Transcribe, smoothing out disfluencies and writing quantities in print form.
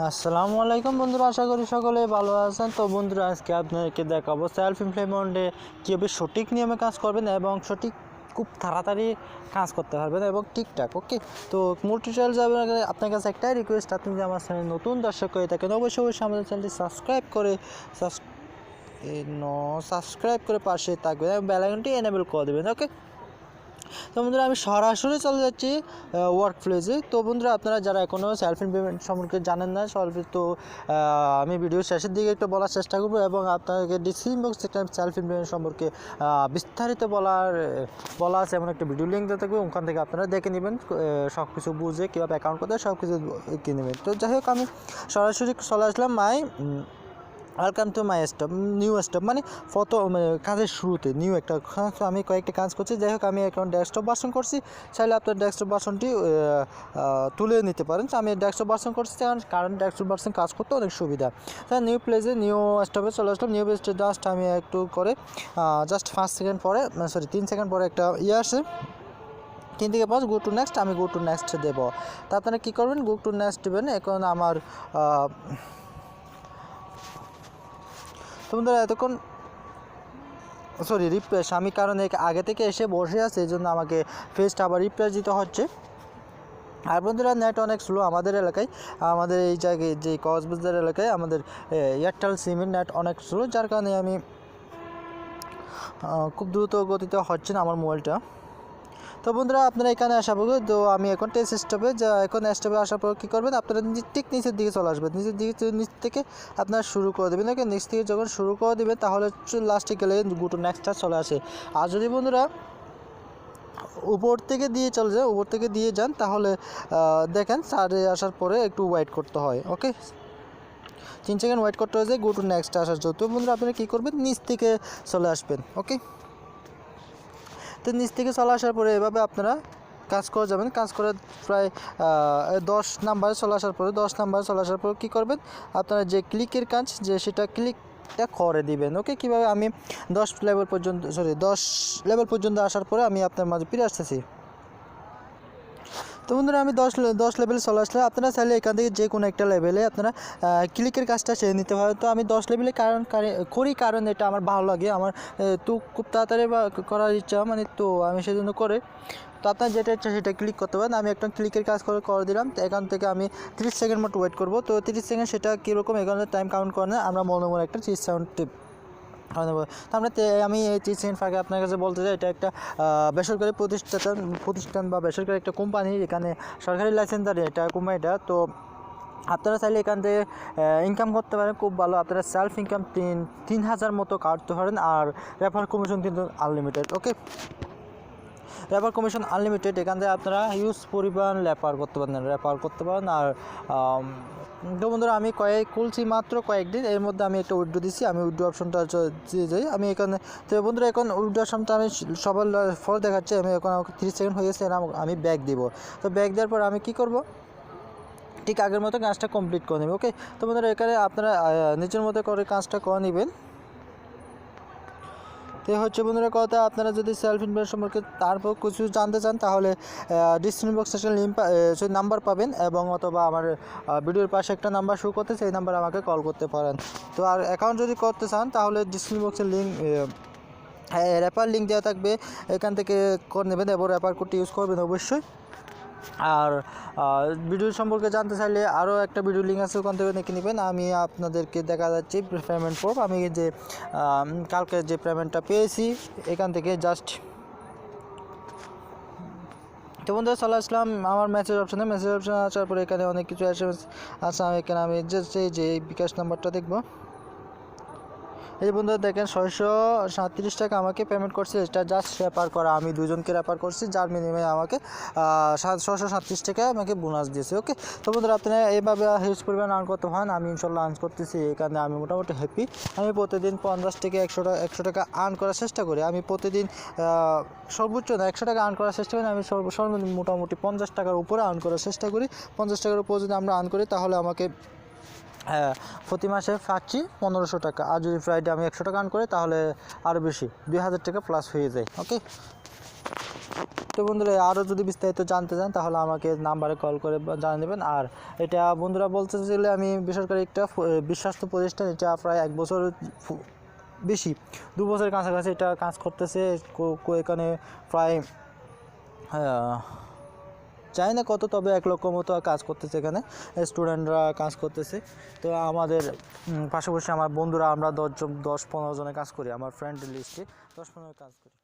আসসালামু আলাইকুম বন্ধুরা, আশা করি সকলে ভালো আছেন। তো বন্ধুরা, আজকে আপনাদেরকে দেখাবো সেলফ এমপ্লয়মেন্টে কীভাবে সঠিক নিয়মে কাজ করবেন এবং সঠিক খুব তাড়াতাড়ি কাজ করতে পারবেন এবং ঠিকঠাক। ওকে, তো মূল টিউটোরিয়াল যাবেন আগে আপনার কাছে একটাই রিকোয়েস্ট, আপনি যদি আমার চ্যানেল নতুন দর্শক হয়ে থাকেন অবশ্যই আমাদের চ্যানেলটি সাবস্ক্রাইব করে পাশে থাকবেন এবং বেল আইকনটি এনেবল করে দেবেন। ওকে, তো বন্ধুরা আমি সরাসরি চলে যাচ্ছি ওয়ার্ক প্লেসে। তো বন্ধুরা, আপনারা যারা এখনও সেলফ এমপ্লয়মেন্ট সম্পর্কে জানেন না, তো আমি ভিডিও শেষের দিকে একটু বলার চেষ্টা করবো এবং আপনাদেরকে ডিসক্রিপশন বক্সে একটা সেলফ এমপ্লয়মেন্ট সম্পর্কে বিস্তারিত বলা আছে এমন একটা ভিডিও লিঙ্ক দেওয়া থাকবে, ওখান থেকে আপনারা দেখে নেবেন, সব কিছু বুঝে কীভাবে অ্যাকাউন্ট করতে সব কিছু কিনে নেবেন। তো যাই হোক, আমি সরাসরি চলে আসলাম welcome to my stop, new stop মানে কাজের শুরুতে নিউ একটা আমি কয়েকটা কাজ করছি। যাই হোক, আমি এখন ডেস্কটপ ভার্সন করছি, চাইলে আপনার ডেস্কটপ ভার্সনটি তুলে নিতে পারেন। আমি ডেস্কটপ ভার্সন করছি কারণ ডেস্কটপ ভার্সন কাজ করতে অনেক সুবিধা। তাই নিউ প্লেসে নিউ স্টপে চলে আসলাম। নিউ প্লেসে জাস্ট আমি একটু করে জাস্ট 3 সেকেন্ড পরে একটা আসে 3 থেকে 5 গো টু নেক্সট, আমি গো টু নেক্সট দেবো। তা আপনারা কী করবেন, গো টু নেক্সট দেবেন। এখন আমার তো বন্ধুরা এতক্ষণ রিফ্রেশ আমি কারণ আগে থেকে এসে বসে আছে, এই জন্য আমাকে ফেসটা আবার রিফ্রেশ দিতে হচ্ছে। আর বন্ধুরা, নেট অনেক স্লো আমাদের এলাকায়, আমাদের এই জায়গায় যে কক্সবাজার এলাকায় আমাদের এয়ারটেল সিমের নেট অনেক স্লো, যার কারণে আমি খুব দ্রুত গতিতে হচ্ছে না আমার মোবাইলটা। তো বন্ধুরা, আপনারা এখানে আসা পড়বে। তো আমি এখন টেস্ট স্টপে স্টপে আসার পর কী করবেন, আপনারা ঠিক নিচের দিকে চলে আসবেন। নিচ থেকে আপনারা শুরু করে দেবেন। ওকে, নিচ থেকে যখন শুরু করে দেবেন তাহলে লাস্টে গেলে গো টু নেক্সটটা চলে আসে। আর যদি বন্ধুরা উপর থেকে দিয়ে যান তাহলে দেখেন সারে আসার পরে একটু ওয়েট করতে হয়। ওকে, 3 সেকেন্ড ওয়েট করতে হয়েছে গো টু নেক্সট আসার জন্য। তো বন্ধুরা, আপনারা কী করবেন, নিচ থেকে চলে আসবেন। ওকে, তো নিচ থেকে চলে আসার পরে এভাবে আপনারা কাজ করে যাবেন। কাজ করে প্রায় 10 নাম্বারে চলে আসার পরে কী করবেন, আপনারা যে ক্লিকের কাজ সেটা ক্লিকটা করে দিবেন। ওকে, কীভাবে আমি 10 লেভেল পর্যন্ত আসার পরে আমি আপনার মাঝে ফিরে আসতেছি। তো বন্ধুরা, আমি 10 লেভেলে চলে আসলে আপনারা চাইলে এখান থেকে যে কোনো একটা লেভেলে আপনারা ক্লিকের কাজটা সেরে নিতে পারেন। তো আমি 10 লেভেলে কারণ এটা আমার ভালো লাগে, আমার তো খুব তাড়াতাড়ি করার ইচ্ছা, তো আমি সেজন্য করে। তো আপনার যেটা ইচ্ছা সেটা ক্লিক করতে পারেন। আমি একটা ক্লিকের কাজ করে দিলাম। তো এখান থেকে আমি 30 সেকেন্ড মতো ওয়েট করবো। তো 30 সেকেন্ড সেটা কীরকম, এখানে টাইম কাউন্ট করে না, আমরা মনে একটা 30 সেকেন্ড টিপ। আমি এই 30 সেকেন্ড ফাঁকে আপনার কাছে বলতে চাই, এটা একটা বেসরকারি প্রতিষ্ঠান বা বেসরকারি একটা কোম্পানি, এখানে সরকারি লাইসেন্সারি এটা কোম্পানিটা। তো আপনারা চাইলে এখান থেকে ইনকাম করতে পারেন খুব ভালো। আপনারা সেলফ ইনকাম 3000 মতো কাটতে পারেন। আর রেফার কমিশন কিন্তু আনলিমিটেড। ওকে, রেফার কমিশন আনলিমিটেড, এখান থেকে আপনারা হিউজ পরিমাণ রেফার করতে পারেন। আর তো বন্ধুরা, আমি খুলছি মাত্র কয়েকদিন, এর মধ্যে আমি একটা উইথড্র দিচ্ছি। আমি উইথড্র অপশনটা দিয়ে যাই আমি এখানে। তো বন্ধুরা, এখন উইথড্র অপশনটা আমি সবার ফল দেখাচ্ছি। আমি এখন 30 সেকেন্ড হয়ে গেছে, আমি ব্যাক দিব। তো ব্যাক দেওয়ার পর আমি কী করব, ঠিক আগের মতো কাজটা কমপ্লিট করে নেব। ওকে, তো বন্ধুরা, এখানে আপনারা নিজের মতো করে কাজটা করে নেবেন। তো হচ্ছে বন্ধুরা কথা, আপনারা যদি সেলফ ইনভেস্ট সম্পর্কে তারপর কিছু জানতে চান তাহলে ডিসক্রিপশন বক্সে একটা নাম্বার পাবেন, এবং অথবা আমার ভিডিওর পাশে একটা নাম্বার শো করতে, সেই নাম্বার আমাকে কল করতে পারেন। তো আর অ্যাকাউন্ট যদি করতে চান তাহলে ডিসক্রিপশন বক্সের রেফার লিঙ্ক দেওয়া থাকবে, এখান থেকে করে নেবেন এবং রেফার কোডটি ইউজ করবেন অবশ্যই। আর ভিডিও সম্পর্কে জানতে চাইলে আরও একটা ভিডিও লিঙ্ক আছে, ওখান থেকে দেখে নেবেন। আমি আপনাদেরকে দেখা যাচ্ছে পেমেন্ট প্রুফ, আমি যে কালকে যে পেমেন্টটা পেয়েছি এখান থেকে জাস্ট। তো বন্ধুরা, চলে আসলাম আমার মেসেজ অপশানে আসার পরে এখানে অনেক কিছু আছে। এখানে আমি যে এই বিকাশ নাম্বারটা দেখবো। এই বন্ধুরা দেখেন, 637 টাকা আমাকে পেমেন্ট করছে, এটা জাস্ট রেফার করা, আমি দুজনকে রেফার করছি, যার মিনিমামে আমাকে 637 টাকা আমাকে বোনাস দিয়েছে। ওকে, তো বন্ধুরা, আপনারা এইভাবে হিউজ পরিমাণ আর্ন করতে পারেন। আমি ইনশাল্লাহ আর্ন করতেছি, এখানে আমি মোটামুটি হ্যাপি। আমি প্রতিদিন 50 থেকে 100 টাকা আর্ন করার চেষ্টা করি। আমি প্রতিদিন সর্বোচ্চ না 100 টাকা আর্ন করার চেষ্টা করি। আমি সর্বনিম্ন মোটামুটি 50 টাকার উপরে আর্ন করার চেষ্টা করি। 50 টাকার উপরে যদি আমরা আর্ন করি তাহলে আমাকে প্রতি মাসে পাচ্ছি 1500 টাকা। আর যদি ফ্রাইডে আমি 100 টাকা আর্ন করি তাহলে আরও বেশি, 2000 টাকা প্লাস হয়ে যায়। ওকে। তো বন্ধুরা আরও যদি বিস্তারিত জানতে চান তাহলে আমাকে নাম্বারে কল করে জানিয়ে দেবেন। আর এটা বন্ধুরা বলতে চাইলে আমি বেসরকারি একটা বিশ্বস্ত প্রতিষ্ঠান, এটা প্রায় 1 বছর বেশি, 2 বছরের কাছাকাছি এটা কাজ করতেছে। এখানে প্রায় জানি না কত, তবে 1 লক্ষ মতো কাজ করতেছে, এখানে স্টুডেন্টরা কাজ করতেছে। তো আমাদের পাশাপাশি আমার বন্ধুরা আমরা 10-15 জনে কাজ করি, আমার ফ্রেন্ড লিস্টে 10-15 কাজ করি।